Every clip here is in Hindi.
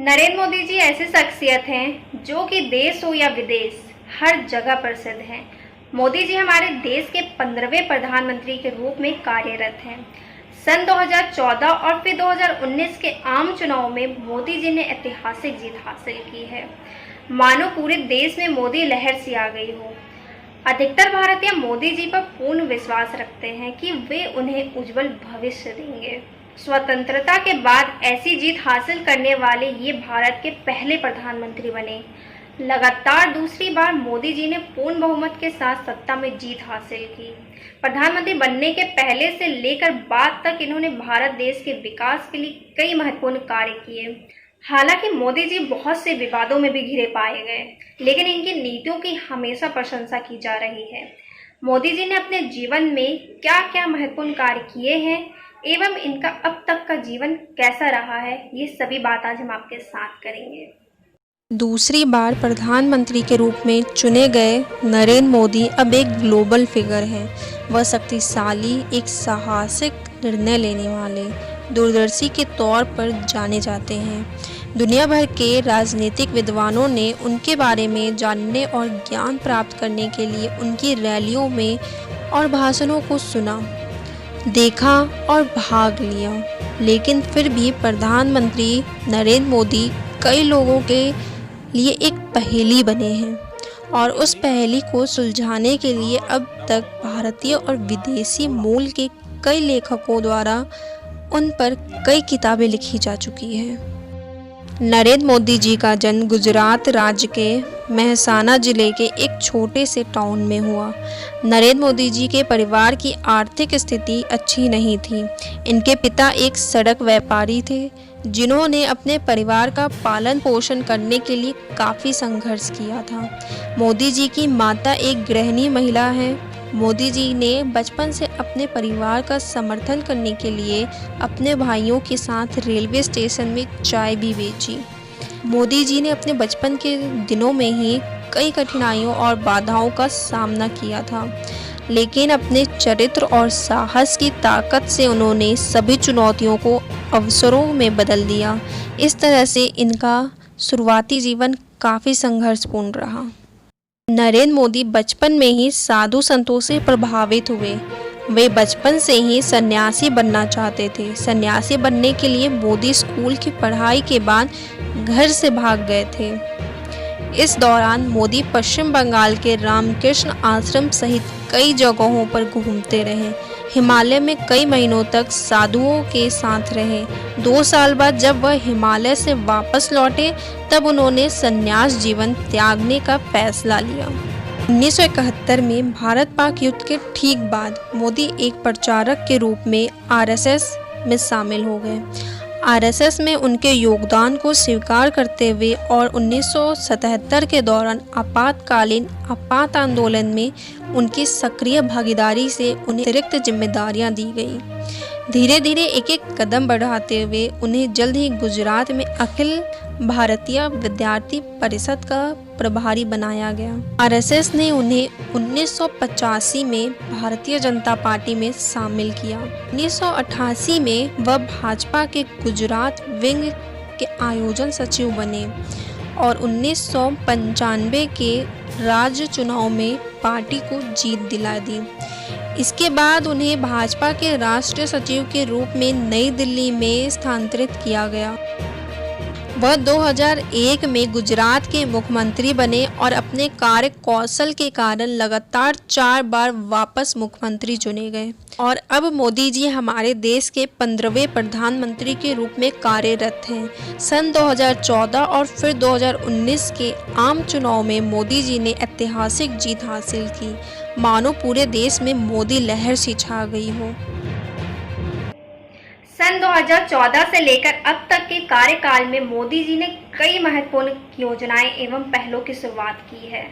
नरेंद्र मोदी जी ऐसी शख्सियत हैं जो कि देश हो या विदेश हर जगह प्रसिद्ध हैं। मोदी जी हमारे देश के 15वें प्रधानमंत्री के रूप में कार्यरत हैं। सन 2014 और फिर 2019 के आम चुनाव में मोदी जी ने ऐतिहासिक जीत हासिल की है। मानो पूरे देश में मोदी लहर सी आ गई हो। अधिकतर भारतीय मोदी जी पर पूर्ण विश्वास रखते हैं कि वे उन्हें उज्जवल भविष्य देंगे। स्वतंत्रता के बाद ऐसी जीत हासिल करने वाले ये भारत के पहले प्रधानमंत्री बने। लगातार दूसरी बार मोदी जी ने पूर्ण बहुमत के साथ सत्ता में जीत हासिल की। प्रधानमंत्री बनने के पहले से लेकर बाद तक इन्होंने भारत देश के विकास के लिए कई महत्वपूर्ण कार्य किए। हालांकि मोदी जी बहुत से विवादों में भी घिरे पाए गए, लेकिन इनकी नीतियों की हमेशा प्रशंसा की जा रही है। मोदी जी ने अपने जीवन में क्या क्या महत्वपूर्ण कार्य किए हैं एवं इनका अब तक का जीवन कैसा रहा है, ये सभी बात आज हम आपके साथ करेंगे। दूसरी बार प्रधानमंत्री के रूप में चुने गए नरेंद्र मोदी अब एक ग्लोबल फिगर हैं। वह शक्तिशाली, एक साहसिक निर्णय लेने वाले, दूरदर्शी के तौर पर जाने जाते हैं। दुनिया भर के राजनीतिक विद्वानों ने उनके बारे में जानने और ज्ञान प्राप्त करने के लिए उनकी रैलियों में और भाषणों को सुना, देखा और भाग लिया। लेकिन फिर भी प्रधानमंत्री नरेंद्र मोदी कई लोगों के लिए एक पहेली बने हैं और उस पहेली को सुलझाने के लिए अब तक भारतीय और विदेशी मूल के कई लेखकों द्वारा उन पर कई किताबें लिखी जा चुकी हैं। नरेंद्र मोदी जी का जन्म गुजरात राज्य के मेहसाना जिले के एक छोटे से टाउन में हुआ। नरेंद्र मोदी जी के परिवार की आर्थिक स्थिति अच्छी नहीं थी। इनके पिता एक सड़क व्यापारी थे जिन्होंने अपने परिवार का पालन पोषण करने के लिए काफ़ी संघर्ष किया था। मोदी जी की माता एक गृहिणी महिला है। मोदी जी ने बचपन से अपने परिवार का समर्थन करने के लिए अपने भाइयों के साथ रेलवे स्टेशन में चाय भी बेची। मोदी जी ने अपने बचपन के दिनों में ही कई कठिनाइयों और बाधाओं का सामना किया था, लेकिन अपने चरित्र और साहस की ताकत से उन्होंने सभी चुनौतियों को अवसरों में बदल दिया। इस तरह से इनका शुरुआती जीवन काफ़ी संघर्षपूर्ण रहा। नरेंद्र मोदी बचपन में ही साधु संतों से प्रभावित हुए। वे बचपन से ही सन्यासी बनना चाहते थे। सन्यासी बनने के लिए मोदी स्कूल की पढ़ाई के बाद घर से भाग गए थे। इस दौरान मोदी पश्चिम बंगाल के रामकृष्ण आश्रम सहित कई जगहों पर घूमते रहे। हिमालय में कई महीनों तक साधुओं के साथ रहे। 2 साल बाद जब वह हिमालय से वापस लौटे तब उन्होंने संन्यास जीवन त्यागने का फैसला लिया। 1971 में भारत पाक युद्ध के ठीक बाद मोदी एक प्रचारक के रूप में आरएसएस में शामिल हो गए। आरएसएस में उनके योगदान को स्वीकार करते हुए और 1977 के दौरान आपातकालीन आपात आंदोलन में उनकी सक्रिय भागीदारी से उन्हें अतिरिक्त जिम्मेदारियां दी गई। धीरे धीरे एक एक कदम बढ़ाते हुए उन्हें जल्द ही गुजरात में अखिल भारतीय विद्यार्थी परिषद का प्रभारी बनाया गया। आरएसएस ने उन्हें 1985 में भारतीय जनता पार्टी में शामिल किया। 1988 में वह भाजपा के गुजरात विंग के आयोजन सचिव बने और 1995 के राज्य चुनाव में पार्टी को जीत दिला दी। इसके बाद उन्हें भाजपा के राष्ट्रीय सचिव के रूप में नई दिल्ली में स्थानांतरित किया गया। वह 2001 में गुजरात के मुख्यमंत्री बने और अपने कार्य कौशल के कारण लगातार 4 बार वापस मुख्यमंत्री चुने गए और अब मोदी जी हमारे देश के 15वें प्रधानमंत्री के रूप में कार्यरत हैं। सन 2014 और फिर 2019 के आम चुनाव में मोदी जी ने ऐतिहासिक जीत हासिल की। मानो पूरे देश में मोदी लहर सी छा गई हो। सन 2014 से लेकर अब तक के कार्यकाल में मोदी जी ने कई महत्वपूर्ण योजनाएं एवं पहलों की शुरुआत की है।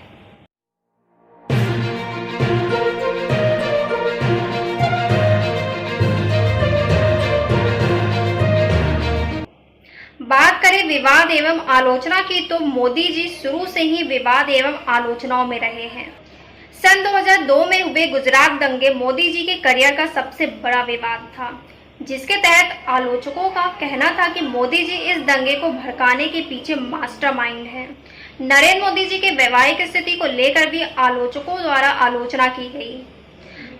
बात करें विवाद एवं आलोचना की तो मोदी जी शुरू से ही विवाद एवं आलोचनाओं में रहे हैं। सन 2002 में हुए गुजरात दंगे मोदी जी के करियर का सबसे बड़ा विवाद था। जिसके तहत आलोचकों का कहना था कि मोदी जी इस दंगे को भड़काने के पीछे मास्टरमाइंड हैं। नरेंद्र मोदी जी के वैवाहिक स्थिति को लेकर भी आलोचकों द्वारा आलोचना की गई।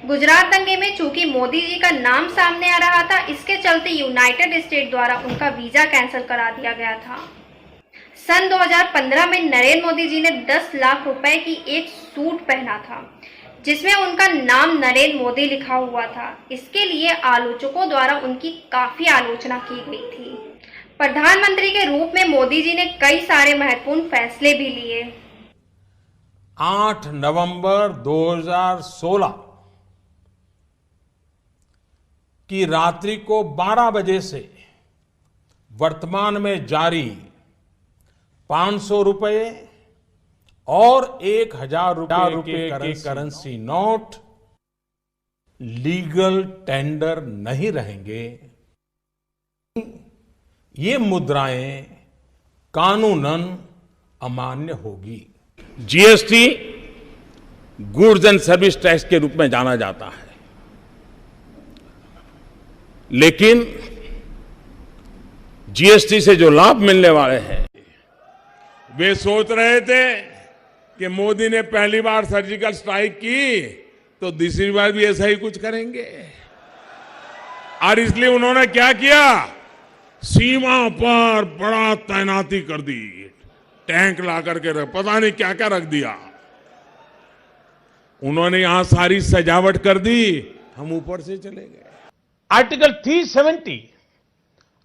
गुजरात दंगे में चूंकि मोदी जी का नाम सामने आ रहा था, इसके चलते यूनाइटेड स्टेट द्वारा उनका वीजा कैंसिल करा दिया गया था। सन 2015 में नरेंद्र मोदी जी ने 10 लाख रुपए की एक सूट पहना था जिसमें उनका नाम नरेंद्र मोदी लिखा हुआ था। इसके लिए आलोचकों द्वारा उनकी काफी आलोचना की गई थी। प्रधानमंत्री के रूप में मोदी जी ने कई सारे महत्वपूर्ण फैसले भी लिए। 8 नवंबर 2016 की रात्रि को 12 बजे से वर्तमान में जारी 500 रुपए और 1000 रुपए के करेंसी नोट लीगल टेंडर नहीं रहेंगे। ये मुद्राएं कानूनन अमान्य होगी। GST goods and service tax के रूप में जाना जाता है, लेकिन जीएसटी से जो लाभ मिलने वाले हैं, वे सोच रहे थे कि मोदी ने पहली बार सर्जिकल स्ट्राइक की तो दूसरी बार भी ऐसा ही कुछ करेंगे, और इसलिए उन्होंने क्या किया, सीमा पर बड़ा तैनाती कर दी, टैंक ला करके पता नहीं क्या क्या रख दिया। उन्होंने यहां सारी सजावट कर दी, हम ऊपर से चले गए। आर्टिकल 370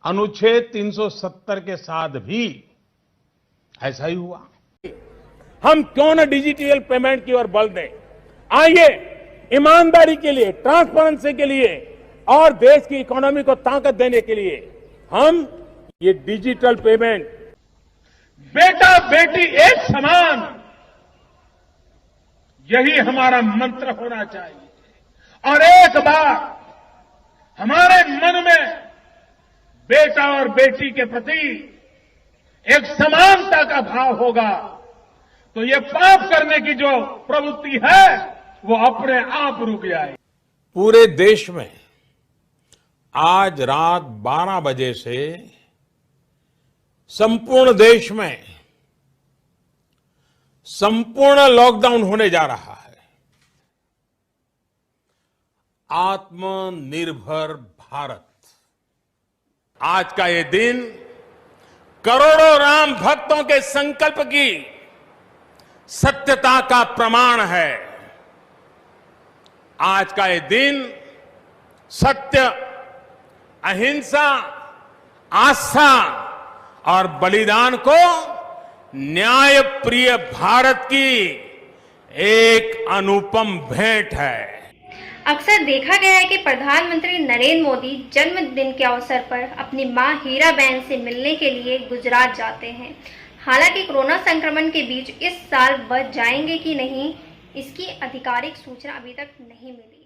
अनुच्छेद 370 के साथ भी ऐसा ही हुआ। हम क्यों न डिजिटल पेमेंट की ओर बल दें। आइए, ईमानदारी के लिए, ट्रांसपेरेंसी के लिए और देश की इकोनॉमी को ताकत देने के लिए हम ये डिजिटल पेमेंट, बेटा बेटी एक समान, यही हमारा मंत्र होना चाहिए। और एक बार हमारे मन में बेटा और बेटी के प्रति एक समानता का भाव होगा तो ये पाप करने की जो प्रवृत्ति है वो अपने आप रुक जाए। पूरे देश में आज रात 12 बजे से संपूर्ण देश में संपूर्ण लॉकडाउन होने जा रहा है। आत्मनिर्भर भारत, आज का ये दिन करोड़ों राम भक्तों के संकल्प की सत्यता का प्रमाण है। आज का ये दिन सत्य, अहिंसा, आस्था और बलिदान को न्याय प्रिय भारत की एक अनुपम भेंट है। अक्सर देखा गया है कि प्रधानमंत्री नरेंद्र मोदी जन्मदिन के अवसर पर अपनी मां हीराबेन से मिलने के लिए गुजरात जाते हैं। हालांकि कोरोना संक्रमण के बीच इस साल वह जाएंगे कि नहीं, इसकी आधिकारिक सूचना अभी तक नहीं मिली।